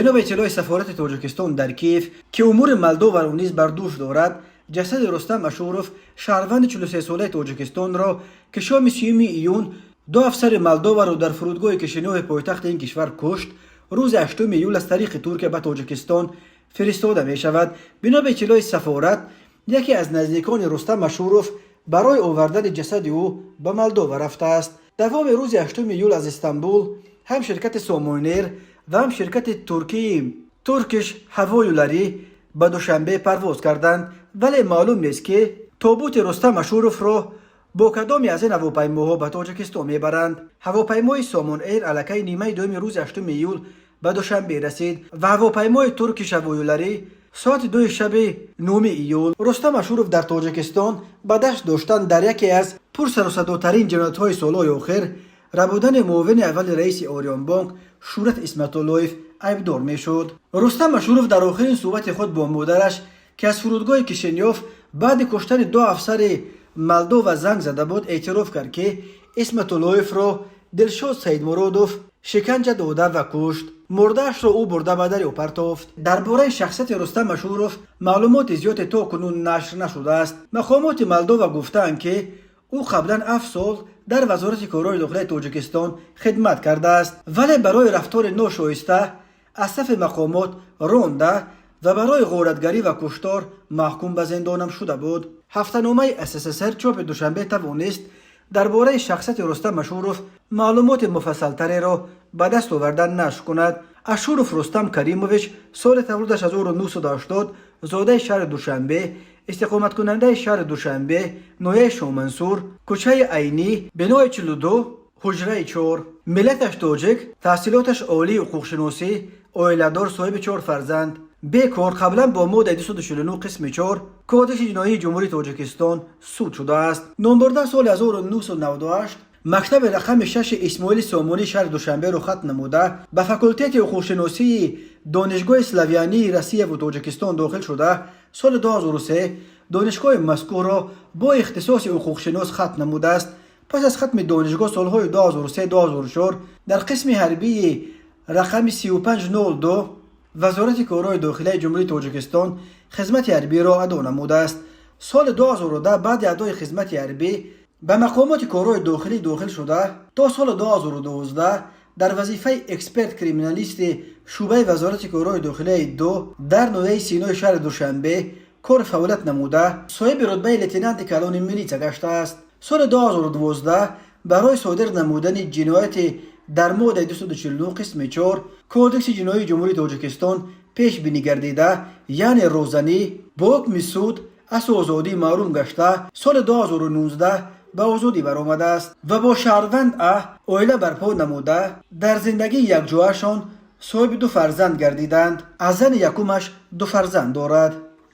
بنا به اطلاع سفارت تاجیکستان در کیف که امور مولدو را نیز بر دوش دارد، جسد رستم اشورov شهروند 43 ساله تاجیکستان را که شام 30 ایون دو افسر مولدو را در فرودگاه کشینوف پایتخت این کشور کشت، روز 8 ایول از طریق ترکیه به تاجیکستان فرستاده می شود. بنا به اطلاع سفارت، یکی از نزدیکان رستم اشورov برای آوردن جسد او به مولدو رفته است. دوام روز 8 ایول از استانبول هم شرکت ساموینر و هم شرکت ترکی ترکش هوایولری به دوشنبه پرواز کردند، ولی معلوم نیست که تابوت رستم اشورov را با کدامی از این هواپیماها به تاجیکستان میبرند. هواپیمای سامون ایر الکی نیمه دوم روز 8 ایول به دوشنبه رسید و هواپیمای ترکش هوایولری ساعت 2 شب 9 ایول. رستم اشورov در تاجیکستان به دست داشتن در یکی از پرسر و صداترین جنایت‌های سالهای اخیر را بودن معاون اول رئیس آریان بانک شورت اسمتالایف عیبدار میشد. رستم اشورov در آخرین صحبت خود با مادرش که از فرودگاه کشینیوف بعد کشتن دو افسر مولدو و زنگ زده بود اعتراف کرد که اسمتالایف را دلشاد سیدمرادوف شکنجه داده و کشت. مرده‌اش را او برده به در پرتافت. درباره شخصیت رستم اشورov معلومات زیادی تا کنون نشر نشده است. مقامات مولدو گفتند که او قبلا 7 سال در وزارت کارهای داخلی تاجیکستان خدمت کرده است، ولی برای رفتار ناشایسته از صف مقامات رانده و برای غارتگری و کشتار محکوم به زندان شده بود. هفته‌نامه SSSR چاپ دوشنبه توانست درباره شخصیت رستم اشورov معلومات مفصل‌تری را به دست آوردن نشر کند. اشورov رستم کریموویچ سال تولدش 1980 زاده شهر دوشنبه، استقامت کننده شهر دوشنبه، نویه شامنصور، کوچه عینی، بنای 42، حجره 4. ملتش تاجیک، تحصیلاتش عالی حقوق شناسی، عائله‌دار، صاحب 4 فرزند. بیکار، قبلا با ماده 249 قسم 4 کودش جنایی جمهوری تاجیکستان سود شده است. نامبرده سال 1998 مکتب رقم 6 اسماعیل سامانی شهر دوشنبه را ختم نموده به فاکولته حقوق شناسی دانشگاه اسلاویانی روسیه و تاجیکستان داخل شده. سال 2003 دانشگاه مسکو را با اختصاص حقوق شناس ختم نموده است. پس از ختم دانشگاه سالهای 2003-2004 در قسم حربی رقم 3502 وزارت کارهای داخلی جمهوری تاجیکستان خدمت حربی را ادا نموده است. سال 2010 بعد ادای خدمت حربی به مقامات کارهای داخلی داخل شده. تا سال 2012 در وظیفه اکسپرت کریمینالیست شعبه وزارت کارهای داخلی 2 در نویه سینای شهر دوشنبه کار فعالیت نموده. صاحب رتبه لتنانت کلان میلیڅا گشته است. سال 2012 برای صادر نمودن جنایت در ماده 249 قسم 4 کودکس جنایی جمهوری تاجیکستان پیش بینی گردیده، یعنی روزنی با حکم سود از آزادی محروم گشته. سال 2019 به آزادی برآمده است و با شهروند عائله برپا نموده در زندگی یکجایشان صاحب 2 فرزند گردیدند. از زن یکمش 2 فرزند دارد.